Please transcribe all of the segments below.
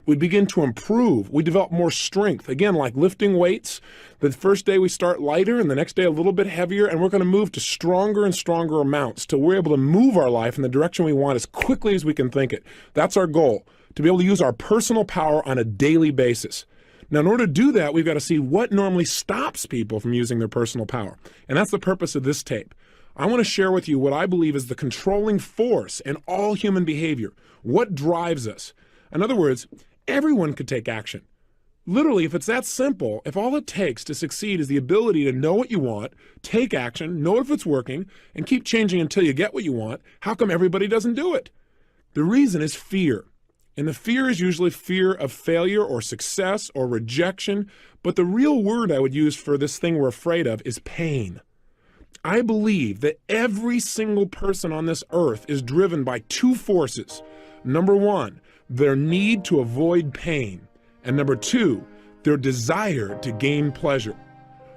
We begin to improve. We develop more strength. Again, like lifting weights, the first day we start lighter and the next day a little bit heavier, and we're going to move to stronger and stronger amounts till we're able to move our life in the direction we want as quickly as we can think it. That's our goal, to be able to use our personal power on a daily basis. Now, in order to do that, we've got to see what normally stops people from using their personal power. And that's the purpose of this tape. I want to share with you what I believe is the controlling force in all human behavior. What drives us? In other words, everyone could take action. Literally, if it's that simple, if all it takes to succeed is the ability to know what you want, take action, know if it's working, and keep changing until you get what you want, how come everybody doesn't do it? The reason is fear. And the fear is usually fear of failure or success or rejection. But the real word I would use for this thing we're afraid of is pain. I believe that every single person on this earth is driven by two forces. Number one, their need to avoid pain. And number two, their desire to gain pleasure.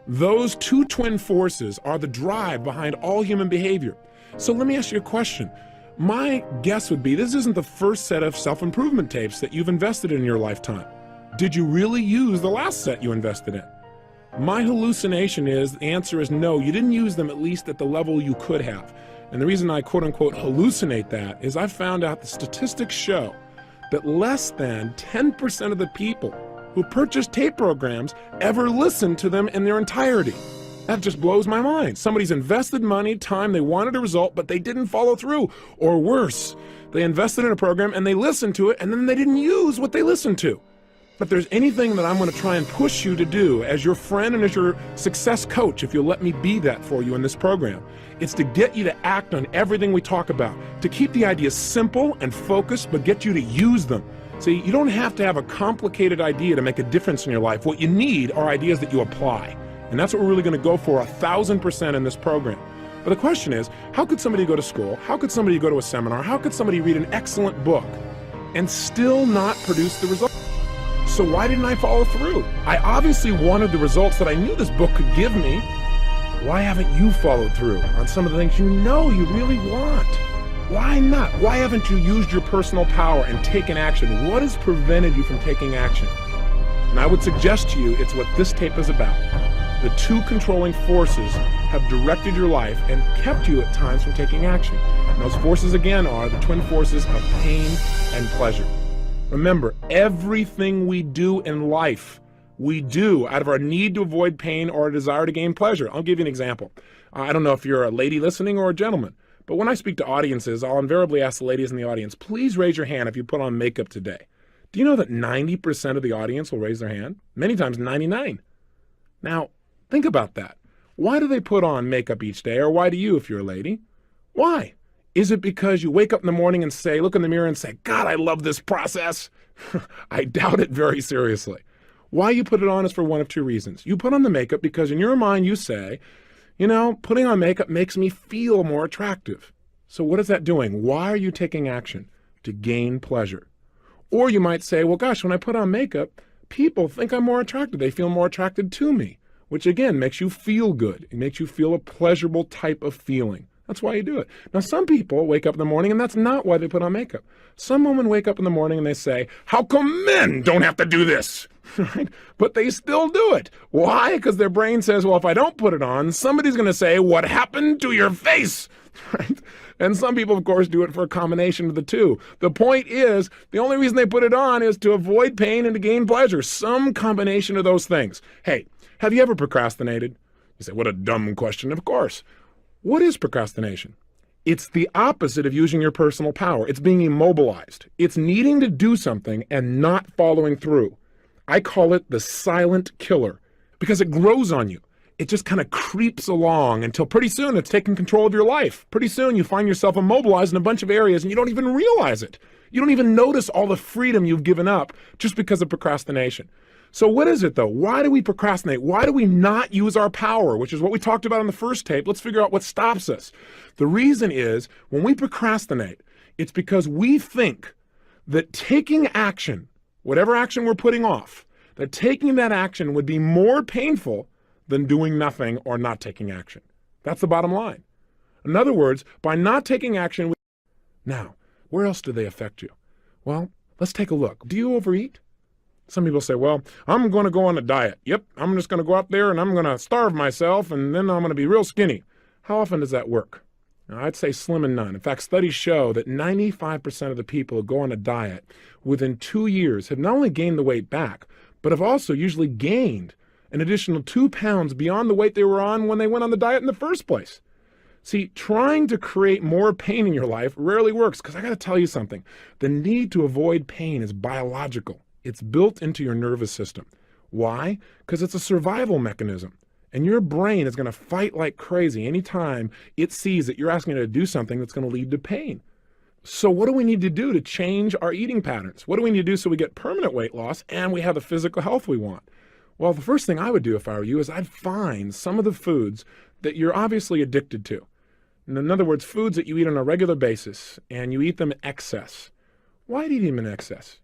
Those two twin forces are the drive behind all human behavior. So let me ask you a question. My guess would be this isn't the first set of self-improvement tapes that you've invested in your lifetime. Did you really use the last set you invested in? My hallucination is the answer is no, you didn't use them at least at the level you could have. And the reason I quote unquote hallucinate that is I found out the statistics show that less than 10% of the people who purchase tape programs ever listen to them in their entirety. That just blows my mind. Somebody's invested money, time, they wanted a result, but they didn't follow through. Or worse, they invested in a program and they listened to it and then they didn't use what they listened to. But there's anything that I'm going to try and push you to do as your friend and as your success coach, if you'll let me be that for you in this program, it's to get you to act on everything we talk about, to keep the ideas simple and focused, but get you to use them. See, you don't have to have a complicated idea to make a difference in your life. What you need are ideas that you apply. And that's what we're really going to go for 1,000% in this program. But the question is, how could somebody go to school? How could somebody go to a seminar? How could somebody read an excellent book and still not produce the results? So why didn't I follow through? I obviously wanted the results that I knew this book could give me. Why haven't you followed through on some of the things you know you really want? Why not? Why haven't you used your personal power and taken action? What has prevented you from taking action? And I would suggest to you it's what this tape is about. The two controlling forces have directed your life and kept you at times from taking action. And those forces again are the twin forces of pain and pleasure. Remember, everything we do in life, we do out of our need to avoid pain or a desire to gain pleasure. I'll give you an example. I don't know if you're a lady listening or a gentleman, but when I speak to audiences, I'll invariably ask the ladies in the audience, please raise your hand if you put on makeup today. Do you know that 90% of the audience will raise their hand? Many times 99. Now, think about that. Why do they put on makeup each day, or why do you if you're a lady? Why? Is it because you wake up in the morning and say, look in the mirror and say, God, I love this process? I doubt it very seriously. Why you put it on is for one of two reasons. You put on the makeup because in your mind you say, you know, putting on makeup makes me feel more attractive. So what is that doing? Why are you taking action? To gain pleasure. Or you might say, well, gosh, when I put on makeup, people think I'm more attractive. They feel more attracted to me, which again makes you feel good. It makes you feel a pleasurable type of feeling. That's why you do it. Now, some people wake up in the morning and that's not why they put on makeup. Some women wake up in the morning and they say, how come men don't have to do this? Right? But they still do it. Why? Because their brain says, well, if I don't put it on, somebody's going to say, what happened to your face? Right? And some people, of course, do it for a combination of the two. The point is, the only reason they put it on is to avoid pain and to gain pleasure. Some combination of those things. Hey, have you ever procrastinated? You say, what a dumb question. Of course. What is procrastination? It's the opposite of using your personal power. It's being immobilized. It's needing to do something and not following through. I call it the silent killer because it grows on you. It just kind of creeps along until pretty soon it's taking control of your life. Pretty soon you find yourself immobilized in a bunch of areas and you don't even realize it. You don't even notice all the freedom you've given up just because of procrastination. So what is it though? Why do we procrastinate? Why do we not use our power, which is what we talked about in the first tape? Let's figure out what stops us. The reason is when we procrastinate, it's because we think that taking action, whatever action we're putting off, that taking that action would be more painful than doing nothing or not taking action. That's the bottom line. In other words, by not taking action, now, where else do they affect you? Well, Let's take a look. Do you overeat? Some people say, well, I'm going to go on a diet. Yep, I'm just going to go out there and I'm going to starve myself and then I'm going to be real skinny. How often does that work? Now, I'd say slim and none. In fact, studies show that 95% of the people who go on a diet within 2 years have not only gained the weight back, but have also usually gained an additional 2 pounds beyond the weight they were on when they went on the diet in the first place. See, trying to create more pain in your life rarely works because I got to tell you something. The need to avoid pain is biological. It's built into your nervous system. Why? Because it's a survival mechanism. And your brain is going to fight like crazy anytime it sees that you're asking it to do something that's going to lead to pain. So what do we need to do to change our eating patterns? What do we need to do so we get permanent weight loss and we have the physical health we want? Well, the first thing I would do if I were you is I'd find some of the foods that you're obviously addicted to. In other words, foods that you eat on a regular basis and you eat them in excess. Why do you eat them in excess?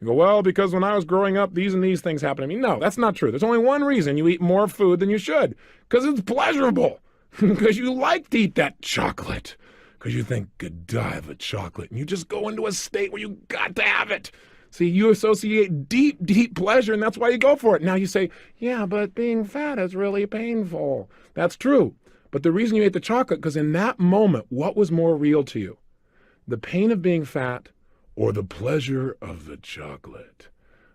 You go, well, because when I was growing up, these and these things happened to me. No, that's not true. There's only one reason you eat more food than you should, because it's pleasurable, because you like to eat that chocolate, because you think, good dive of chocolate, and you just go into a state where you got to have it. See, you associate deep, deep pleasure, and that's why you go for it. Now you say, yeah, but being fat is really painful. That's true. But the reason you ate the chocolate, because in that moment, what was more real to you? The pain of being fat or the pleasure of the chocolate?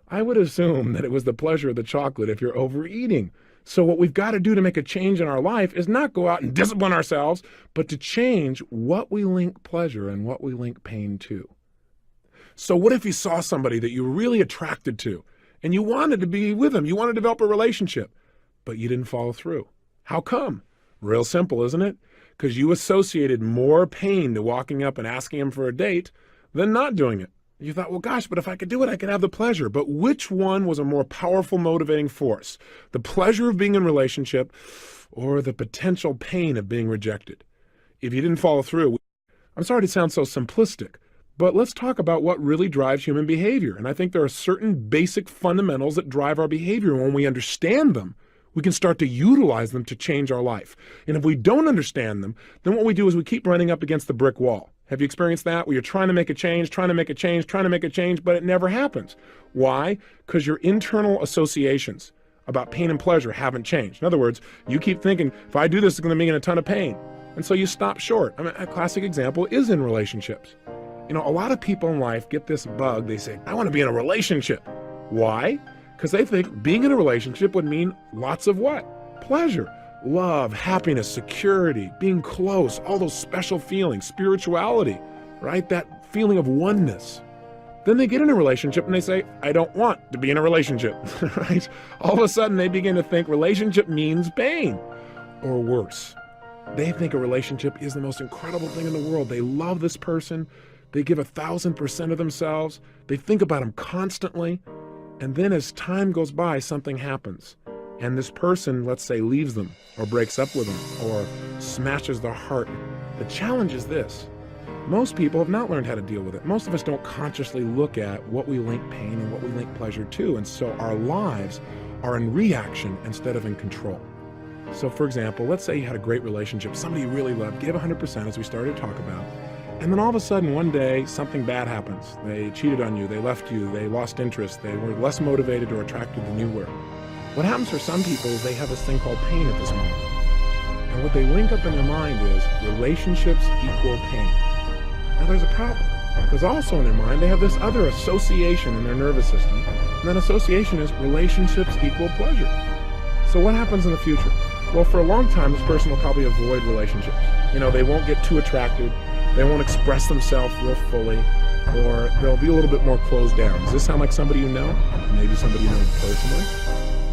I would assume that it was the pleasure of the chocolate if you're overeating. So what we've got to do to make a change in our life is not go out and discipline ourselves, but to change what we link pleasure and what we link pain to. So what if you saw somebody that you were really attracted to and you wanted to be with them, you want to develop a relationship, but you didn't follow through? How come? Real simple, isn't it? Because you associated more pain to walking up and asking him for a date than not doing it. You thought, well, gosh, but if I could do it, I could have the pleasure. But which one was a more powerful motivating force? The pleasure of being in a relationship or the potential pain of being rejected? If you didn't follow through, I'm sorry to sound so simplistic, but let's talk about what really drives human behavior. And I think there are certain basic fundamentals that drive our behavior. When we understand them, we can start to utilize them to change our life. And if we don't understand them, then what we do is we keep running up against the brick wall. Have you experienced that? Where you're trying to make a change, but it never happens. Why? Because your internal associations about pain and pleasure haven't changed. In other words, you keep thinking, if I do this, it's going to mean a ton of pain. And so you stop short. I mean, a classic example is in relationships. You know, a lot of people in life get this bug. They say, I want to be in a relationship. Why? Because they think being in a relationship would mean lots of what? Pleasure, love, happiness, security, being close, all those special feelings, spirituality, right? That feeling of oneness. Then they get in a relationship and they say, I don't want to be in a relationship, right? All of a sudden they begin to think relationship means pain, or worse. They think a relationship is the most incredible thing in the world. They love this person. They give 1,000% of themselves. They think about them constantly. And then as time goes by, something happens. And this person, let's say, leaves them or breaks up with them or smashes their heart. The challenge is this. Most people have not learned how to deal with it. Most of us don't consciously look at what we link pain and what we link pleasure to. And so our lives are in reaction instead of in control. So for example, let's say you had a great relationship, somebody you really loved, gave 100% as we started to talk about. And then all of a sudden, one day, something bad happens. They cheated on you, they left you, they lost interest, they were less motivated or attracted than you were. What happens for some people is they have this thing called pain at this moment. And what they link up in their mind is relationships equal pain. Now there's a problem, because also in their mind, they have this other association in their nervous system, and that association is relationships equal pleasure. So what happens in the future? Well, for a long time, this person will probably avoid relationships. You know, they won't get too attracted. They won't express themselves real fully, or they'll be a little bit more closed down. Does this sound like somebody you know? Maybe somebody you know personally?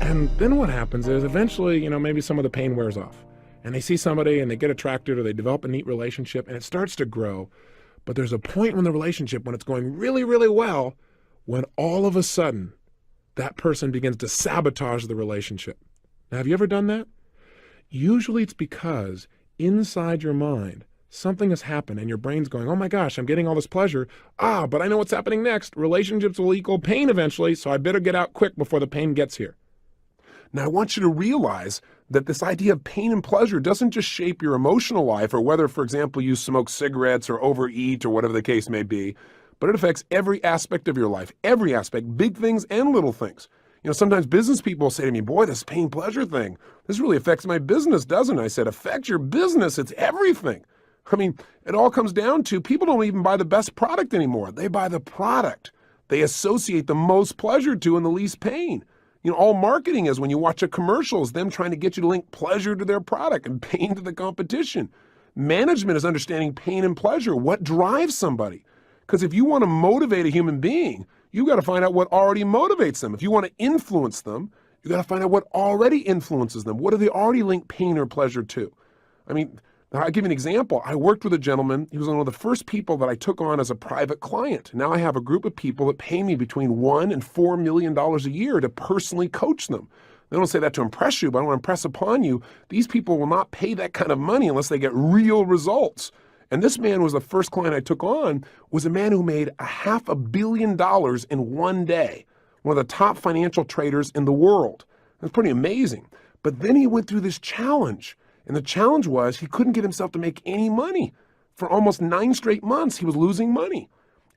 And then what happens is eventually, maybe some of the pain wears off. And they see somebody and they get attracted or they develop a neat relationship and it starts to grow. But there's a point in the relationship when it's going really, really well, when all of a sudden that person begins to sabotage the relationship. Now, have you ever done that? Usually it's because inside your mind, something has happened and your brain's going, oh my gosh, I'm getting all this pleasure. But I know what's happening next. Relationships will equal pain eventually, so I better get out quick before the pain gets here. Now, I want you to realize that this idea of pain and pleasure doesn't just shape your emotional life or whether, for example, you smoke cigarettes or overeat or whatever the case may be, but it affects every aspect of your life, every aspect, big things and little things. Sometimes business people say to me, boy, this pain pleasure thing, this really affects my business, doesn't it? I said, affects your business, it's everything. It all comes down to people don't even buy the best product anymore. They buy the product they associate the most pleasure to and the least pain. All marketing is, when you watch a commercial, is them trying to get you to link pleasure to their product and pain to the competition. Management is understanding pain and pleasure. What drives somebody? Because if you want to motivate a human being, you got to find out what already motivates them. If you want to influence them, you got to find out what already influences them. What do they already link pain or pleasure to? I'll give you an example. I worked with a gentleman. He was one of the first people that I took on as a private client. Now I have a group of people that pay me between $1 and $4 million a year to personally coach them. I don't say that to impress you, but I want to impress upon you, these people will not pay that kind of money unless they get real results. And this man was the first client I took on, was a man who made $500 million in one day, one of the top financial traders in the world. That's pretty amazing. But then he went through this challenge. And the challenge was he couldn't get himself to make any money. For almost 9 straight months, he was losing money.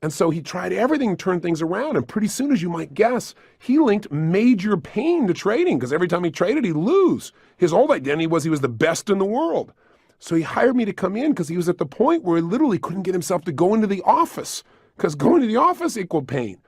And so he tried everything to turn things around. And pretty soon, as you might guess, he linked major pain to trading, because every time he traded, he'd lose. His old identity was he was the best in the world. So he hired me to come in because he was at the point where he literally couldn't get himself to go into the office, because going to the office equaled pain.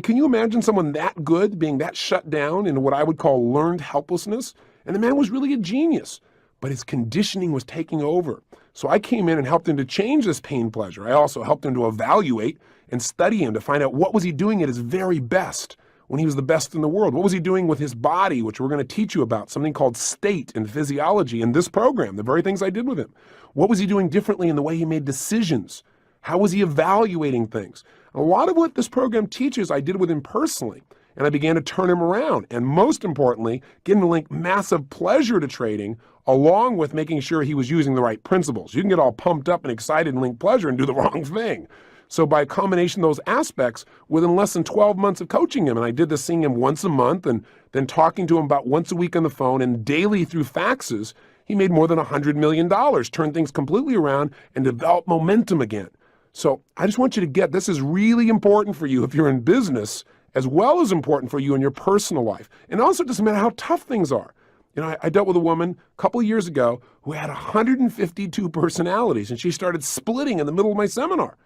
Can you imagine someone that good being that shut down in what I would call learned helplessness? And the man was really a genius, but his conditioning was taking over. So I came in and helped him to change this pain pleasure. I also helped him to evaluate and study him to find out what was he doing at his very best when he was the best in the world. What was he doing with his body, which we're going to teach you about, something called state and physiology in this program, the very things I did with him. What was he doing differently in the way he made decisions? How was he evaluating things? A lot of what this program teaches I did with him personally, and I began to turn him around. And most importantly, get him to link massive pleasure to trading, along with making sure he was using the right principles. You can get all pumped up and excited and link pleasure and do the wrong thing. So by a combination of those aspects, within less than 12 months of coaching him, and I did this seeing him once a month and then talking to him about once a week on the phone and daily through faxes, he made more than $100 million, turned things completely around and developed momentum again. So I just want you to get, this is really important for you if you're in business, as well as important for you in your personal life. And also it doesn't matter how tough things are. I dealt with a woman a couple of years ago who had 152 personalities, and she started splitting in the middle of my seminar.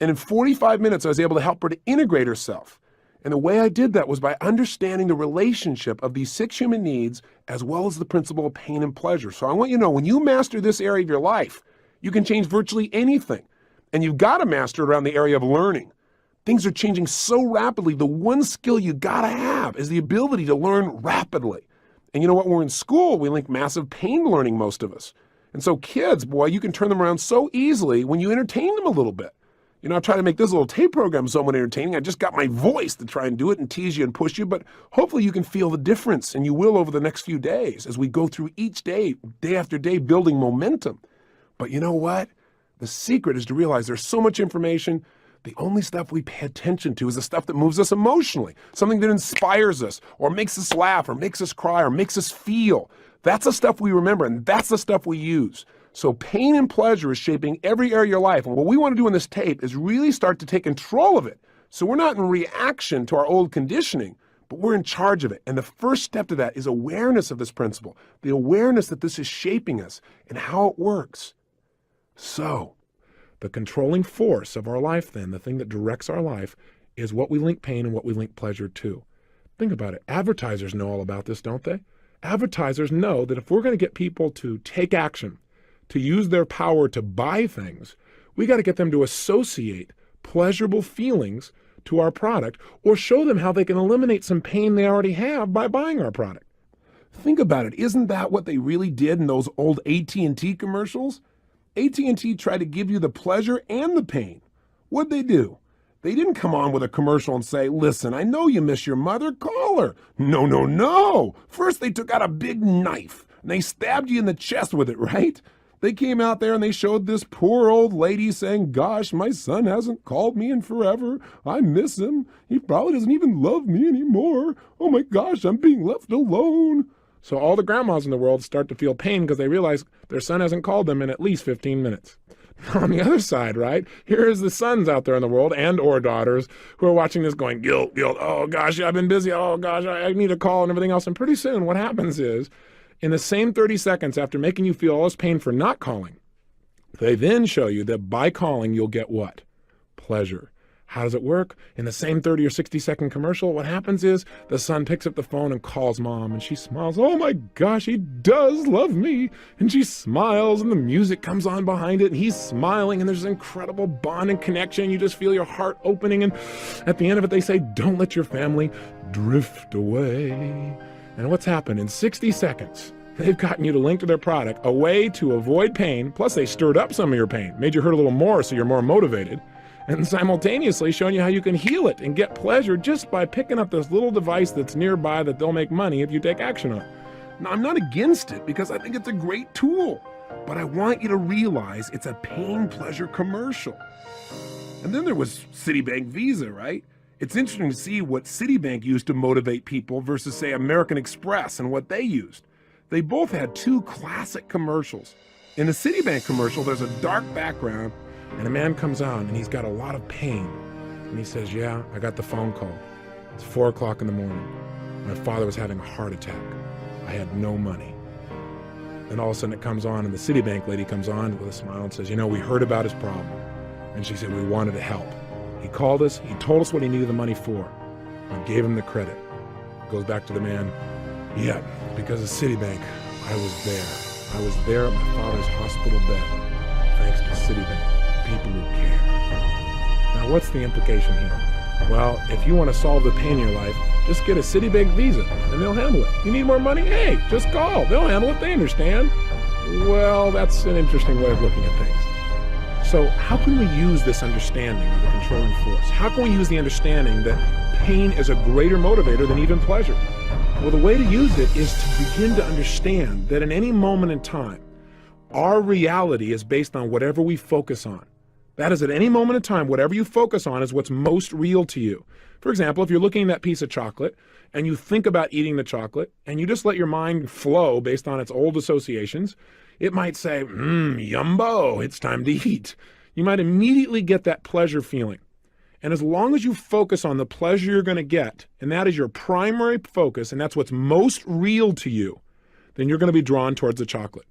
And in 45 minutes, I was able to help her to integrate herself. And the way I did that was by understanding the relationship of these 6 human needs, as well as the principle of pain and pleasure. So I want you to know, when you master this area of your life, you can change virtually anything. And you've got to master it around the area of learning. Things are changing so rapidly. The one skill you got to have is the ability to learn rapidly. And you know what? When we're in school, we link massive pain to learning, most of us. And so kids, boy, you can turn them around so easily when you entertain them a little bit. I try to make this little tape program somewhat entertaining. I just got my voice to try and do it and tease you and push you, but hopefully you can feel the difference, and you will over the next few days as we go through each day, day after day, building momentum. But you know what? The secret is to realize there's so much information. The only stuff we pay attention to is the stuff that moves us emotionally, something that inspires us or makes us laugh or makes us cry or makes us feel. That's the stuff we remember, and that's the stuff we use. So pain and pleasure is shaping every area of your life. And what we want to do in this tape is really start to take control of it. So we're not in reaction to our old conditioning, but we're in charge of it. And the first step to that is awareness of this principle, the awareness that this is shaping us and how it works. So the controlling force of our life then, the thing that directs our life, is what we link pain and what we link pleasure to. Think about it. Advertisers know all about this, don't they? Advertisers know that if we're going to get people to take action, to use their power to buy things, we got to get them to associate pleasurable feelings to our product, or show them how they can eliminate some pain they already have by buying our product. Think about it. Isn't that what they really did in those old AT&T commercials? AT&T tried to give you the pleasure and the pain. What'd they do? They didn't come on with a commercial and say, listen, I know you miss your mother, call her. No, no, no. First, they took out a big knife and they stabbed you in the chest with it, right? They came out there and they showed this poor old lady saying, gosh, my son hasn't called me in forever. I miss him. He probably doesn't even love me anymore. Oh my gosh, I'm being left alone. So all the grandmas in the world start to feel pain because they realize their son hasn't called them in at least 15 minutes. On the other side, right, here's the sons out there in the world and or daughters who are watching this going, guilt, guilt, oh gosh, I've been busy, oh gosh, I need a call and everything else. And pretty soon what happens is, in the same 30 seconds after making you feel all this pain for not calling, they then show you that by calling, you'll get what? Pleasure. How does it work? In the same 30 or 60-second commercial, what happens is the son picks up the phone and calls mom, and she smiles. Oh my gosh, he does love me. And she smiles, and the music comes on behind it, and he's smiling, and there's an incredible bond and connection. You just feel your heart opening, and at the end of it, they say, don't let your family drift away. And what's happened? In 60 seconds, they've gotten you to link to their product, a way to avoid pain, plus they stirred up some of your pain, made you hurt a little more so you're more motivated, and simultaneously showing you how you can heal it and get pleasure just by picking up this little device that's nearby that they'll make money if you take action on. Now, I'm not against it because I think it's a great tool, but I want you to realize it's a pain-pleasure commercial. And then there was Citibank Visa, right? It's interesting to see what Citibank used to motivate people versus, say, American Express and what they used. They both had two classic commercials. In the Citibank commercial, there's a dark background, and a man comes on, and he's got a lot of pain. And he says, yeah, I got the phone call. It's 4 o'clock in the morning. My father was having a heart attack. I had no money. Then all of a sudden it comes on, and the Citibank lady comes on with a smile and says, you know, we heard about his problem. And she said, we wanted to help. He called us, he told us what he needed the money for. We gave him the credit. Goes back to the man, yeah, because of Citibank, I was there. I was there at my father's hospital bed, thanks to Citibank. People who care. Now, what's the implication here? Well, if you want to solve the pain in your life, just get a Citibank Visa, and they'll handle it. You need more money? Hey, just call. They'll handle it. They understand. Well, that's an interesting way of looking at things. So how can we use this understanding of the controlling force? How can we use the understanding that pain is a greater motivator than even pleasure? Well, the way to use it is to begin to understand that in any moment in time, our reality is based on whatever we focus on. That is, at any moment in time, whatever you focus on is what's most real to you. For example, if you're looking at that piece of chocolate and you think about eating the chocolate and you just let your mind flow based on its old associations, it might say, yumbo, it's time to eat. You might immediately get that pleasure feeling. And as long as you focus on the pleasure you're going to get, and that is your primary focus, and that's what's most real to you, then you're going to be drawn towards the chocolate.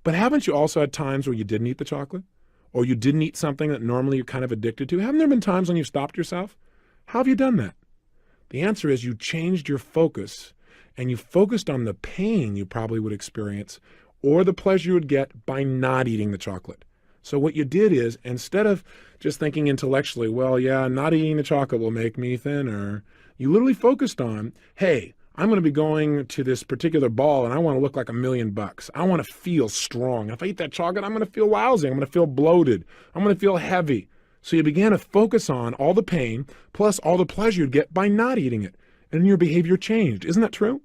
But haven't you also had times where you didn't eat the chocolate? Or you didn't eat something that normally you're kind of addicted to? Haven't there been times when you've stopped yourself? How have you done that? The answer is you changed your focus, and you focused on the pain you probably would experience or the pleasure you would get by not eating the chocolate. So what you did is, instead of just thinking intellectually, well, yeah, not eating the chocolate will make me thinner, you literally focused on, hey, I'm going to be going to this particular ball and I want to look like $1 million. I want to feel strong. If I eat that chocolate, I'm going to feel lousy. I'm going to feel bloated. I'm going to feel heavy. So you began to focus on all the pain plus all the pleasure you'd get by not eating it. And your behavior changed. Isn't that true?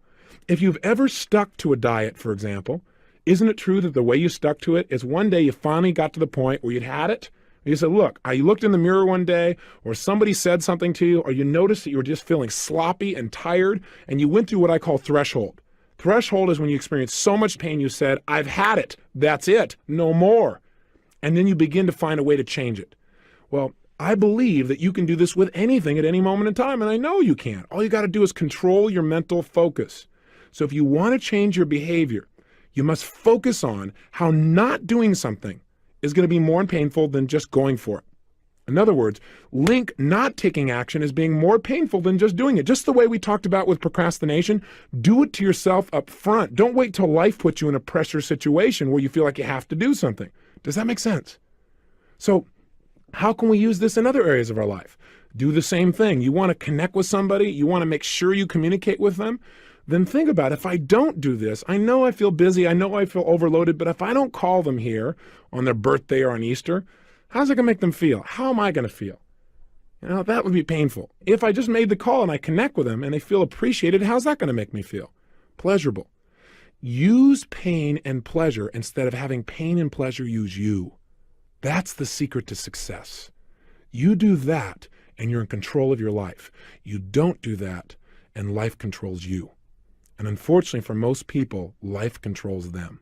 If you've ever stuck to a diet, for example, isn't it true that the way you stuck to it is one day you finally got to the point where you'd had it? You said, look, you looked in the mirror one day, or somebody said something to you, or you noticed that you were just feeling sloppy and tired, and you went through what I call threshold. Threshold is when you experience so much pain you said, I've had it. That's it. No more. And then you begin to find a way to change it. Well, I believe that you can do this with anything at any moment in time, and I know you can. All you got to do is control your mental focus. So if you want to change your behavior, you must focus on how not doing something is going to be more painful than just going for it. In other words, link not taking action as being more painful than just doing it. Just the way we talked about with procrastination, do it to yourself up front. Don't wait till life puts you in a pressure situation where you feel like you have to do something. Does that make sense? So how can we use this in other areas of our life? Do the same thing. You want to connect with somebody, you want to make sure you communicate with them, then think about, if I don't do this, I know I feel busy, I know I feel overloaded, but if I don't call them here on their birthday or on Easter, how's it going to make them feel? How am I going to feel? You know, that would be painful. If I just made the call and I connect with them and they feel appreciated, how's that going to make me feel? Pleasurable. Use pain and pleasure instead of having pain and pleasure use you. That's the secret to success. You do that and you're in control of your life. You don't do that and life controls you. And unfortunately for most people, life controls them.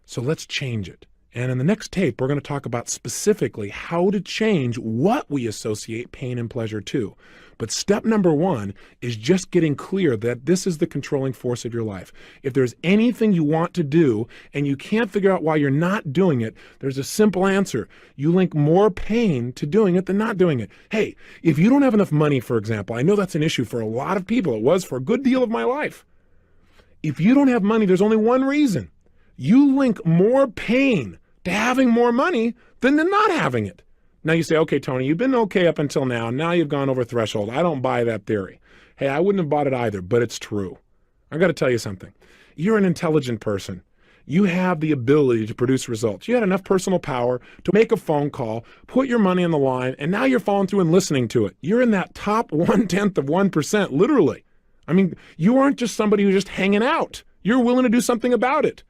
So let's change it. And in the next tape, we're going to talk about specifically how to change what we associate pain and pleasure to. But step number one is just getting clear that this is the controlling force of your life. If there's anything you want to do and you can't figure out why you're not doing it, there's a simple answer. You link more pain to doing it than not doing it. Hey, if you don't have enough money, for example, I know that's an issue for a lot of people. It was for a good deal of my life. If you don't have money, there's only one reason. You link more pain to having more money than to not having it. Now you say, okay, Tony, you've been okay up until now. Now you've gone over threshold. I don't buy that theory. Hey, I wouldn't have bought it either, but it's true. I got to tell you something. You're an intelligent person. You have the ability to produce results. You had enough personal power to make a phone call, put your money on the line, and now you're following through and listening to it. You're in that top 1/10 of 1%, literally. I mean, you aren't just somebody who's just hanging out. You're willing to do something about it.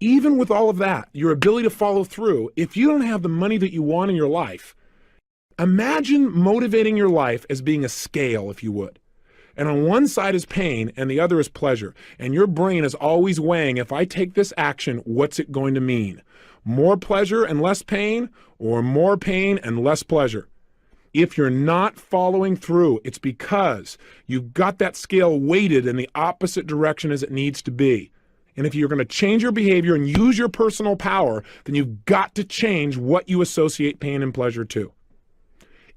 Even with all of that, your ability to follow through, if you don't have the money that you want in your life, imagine motivating your life as being a scale, if you would. And on one side is pain and the other is pleasure. And your brain is always weighing, if I take this action, what's it going to mean? More pleasure and less pain, or more pain and less pleasure? If you're not following through, it's because you've got that scale weighted in the opposite direction as it needs to be. And if you're going to change your behavior and use your personal power, then you've got to change what you associate pain and pleasure to.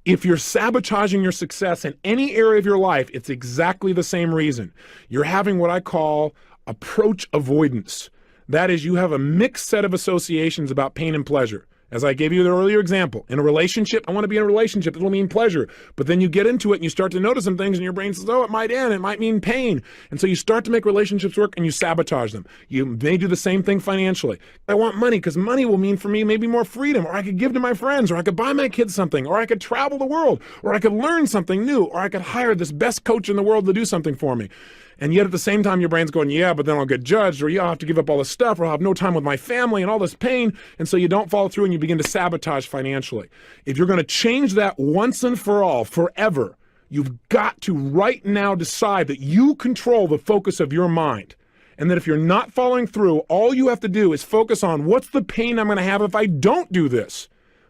If you're sabotaging your success in any area of your life, it's exactly the same reason. You're having what I call approach avoidance. That is, you have a mixed set of associations about pain and pleasure. As I gave you the earlier example, in a relationship, I want to be in a relationship. It'll mean pleasure. But then you get into it and you start to notice some things and your brain says, oh, it might end. It might mean pain. And so you start to make relationships work and you sabotage them. You may do the same thing financially. I want money because money will mean for me maybe more freedom, or I could give to my friends, or I could buy my kids something, or I could travel the world, or I could learn something new, or I could hire this best coach in the world to do something for me. And yet at the same time, your brain's going, yeah, but then I'll get judged, or yeah, I'll have to give up all this stuff, or I'll have no time with my family and all this pain. And so you don't follow through and you begin to sabotage financially. If you're going to change that once and for all, forever, you've got to right now decide that you control the focus of your mind. And that if you're not following through, all you have to do is focus on what's the pain I'm going to have if I don't do this.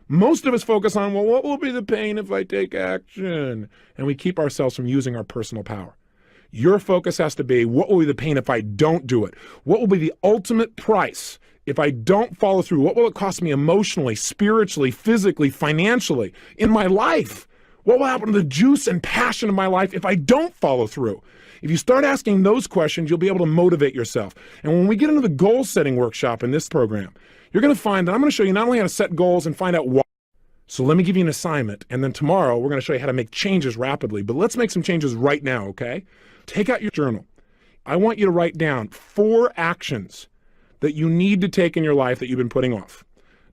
Most of us focus on, well, what will be the pain if I take action? And we keep ourselves from using our personal power. Your focus has to be, what will be the pain if I don't do it? What will be the ultimate price if I don't follow through? What will it cost me emotionally, spiritually, physically, financially, in my life? What will happen to the juice and passion of my life if I don't follow through? If you start asking those questions, you'll be able to motivate yourself. And when we get into the goal setting workshop in this program, you're going to find that I'm going to show you not only how to set goals and find out why. So let me give you an assignment. And then tomorrow, we're going to show you how to make changes rapidly. But let's make some changes right now, okay? Take out your journal. I want you to write down 4 actions that you need to take in your life that you've been putting off.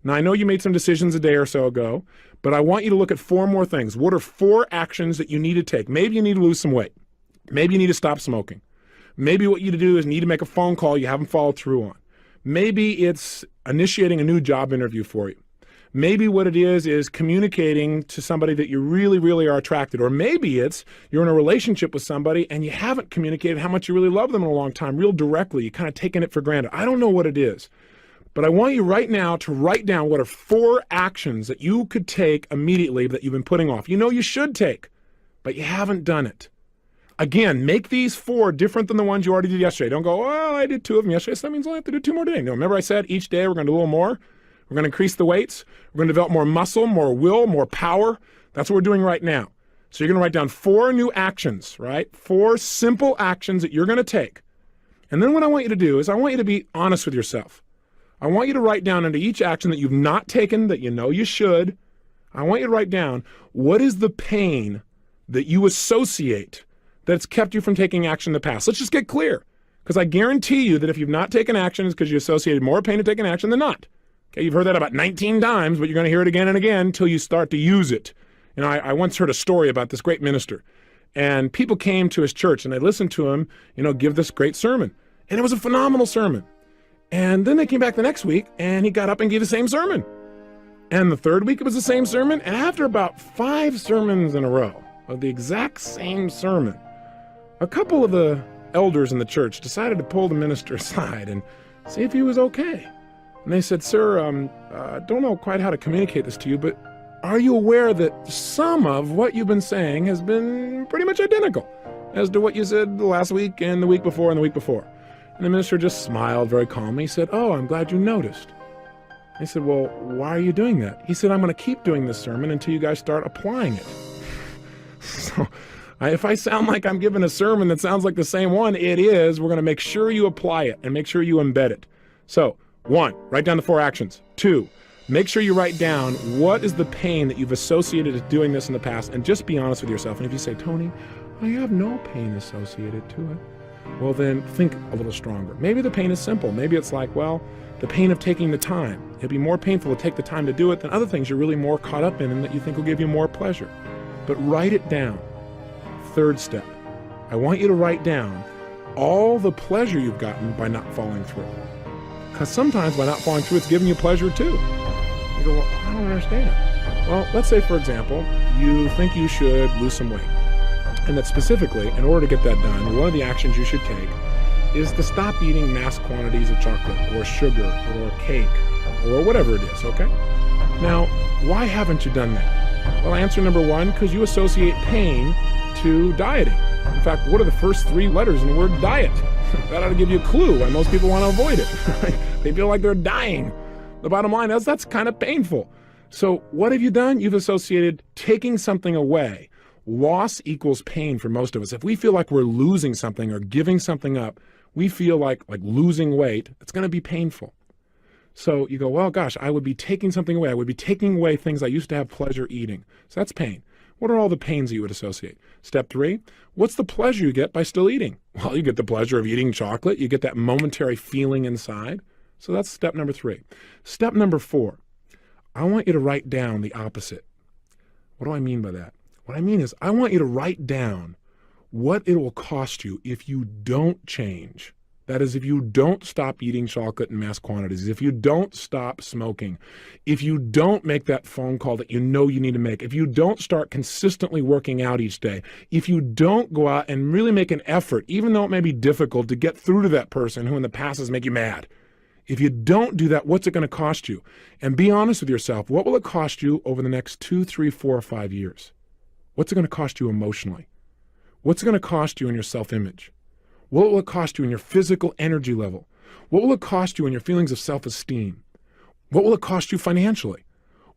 Now, I know you made some decisions a day or so ago, but I want you to look at 4 more things. What are 4 actions that you need to take? Maybe you need to lose some weight. Maybe you need to stop smoking. Maybe what you need to do is need to make a phone call you haven't followed through on. Maybe it's initiating a new job interview for you. Maybe what it is communicating to somebody that you really, really are attracted. Or maybe it's you're in a relationship with somebody and you haven't communicated how much you really love them in a long time, real directly. You're kind of taking it for granted. I don't know what it is. But I want you right now to write down what are 4 actions that you could take immediately that you've been putting off. You know you should take, but you haven't done it. Again, make these 4 different than the ones you already did yesterday. Don't go, well, I did 2 of them yesterday, so that means I have to do 2 more today. No, remember I said each day we're going to do a little more? We're going to increase the weights. We're going to develop more muscle, more will, more power. That's what we're doing right now. So you're going to write down 4 new actions, right? 4 simple actions that you're going to take. And then what I want you to do is I want you to be honest with yourself. I want you to write down under each action that you've not taken that you know you should. I want you to write down what is the pain that you associate that's kept you from taking action in the past. Let's just get clear, because I guarantee you that if you've not taken action, it's because you associated more pain to taking action than not. Okay, you've heard that about 19 times, but you're going to hear it again and again until you start to use it. You know, I once heard a story about this great minister, and people came to his church and they listened to him, give this great sermon. And it was a phenomenal sermon. And then they came back the next week and he got up and gave the same sermon. And the third week it was the same sermon. And after about 5 sermons in a row of the exact same sermon, a couple of the elders in the church decided to pull the minister aside and see if he was okay. And they said, sir, don't know quite how to communicate this to you, but are you aware that some of what you've been saying has been pretty much identical as to what you said last week and the week before and the week before? And the minister just smiled very calmly. He said, oh, I'm glad you noticed. I said, well, why are you doing that? He said, I'm going to keep doing this sermon until you guys start applying it. So if I sound like I'm giving a sermon that sounds like the same one, it is. We're going to make sure you apply it and make sure you embed it. So 1, write down the 4 actions. 2, make sure you write down what is the pain that you've associated with doing this in the past, and just be honest with yourself. And if you say, Tony, I have no pain associated to it, well, then think a little stronger. Maybe the pain is simple. Maybe it's like, well, the pain of taking the time. It'd be more painful to take the time to do it than other things you're really more caught up in and that you think will give you more pleasure. But write it down. 3rd step, I want you to write down all the pleasure you've gotten by not following through. Because sometimes by not following through, it's giving you pleasure too. You go, well, I don't understand. Well, let's say, for example, you think you should lose some weight. And that specifically, in order to get that done, one of the actions you should take is to stop eating mass quantities of chocolate or sugar or cake or whatever it is, okay? Now, why haven't you done that? Well, answer number 1, because you associate pain to dieting. In fact, what are the first 3 letters in the word diet? That ought to give you a clue why most people want to avoid it. They feel like they're dying. The bottom line is that's kind of painful. So what have you done? You've associated taking something away. Loss equals pain for most of us. If we feel like we're losing something or giving something up, we feel like losing weight, it's going to be painful. So you go, well, gosh, I would be taking something away. I would be taking away things I used to have pleasure eating. So that's pain. What are all the pains that you would associate? Step 3, what's the pleasure you get by still eating? Well, you get the pleasure of eating chocolate. You get that momentary feeling inside. So that's step number 3. Step number 4, I want you to write down the opposite. What do I mean by that? What I mean is I want you to write down what it will cost you if you don't change. That is, if you don't stop eating chocolate in mass quantities, if you don't stop smoking, if you don't make that phone call that you know you need to make, if you don't start consistently working out each day, if you don't go out and really make an effort, even though it may be difficult, to get through to that person who in the past has made you mad. If you don't do that, what's it going to cost you? And be honest with yourself. What will it cost you over the next 2, 3, 4, or 5 years? What's it going to cost you emotionally? What's it going to cost you in your self-image? What will it cost you in your physical energy level? What will it cost you in your feelings of self-esteem? What will it cost you financially?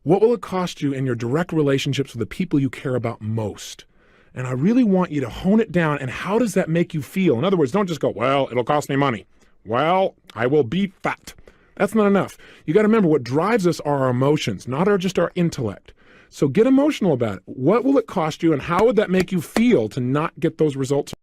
What will it cost you in your direct relationships with the people you care about most? And I really want you to hone it down. And how does that make you feel? In other words, don't just go, well, it'll cost me money. Well, I will be fat. That's not enough. You got to remember, what drives us are our emotions, not just our intellect. So get emotional about it. What will it cost you, and how would that make you feel to not get those results?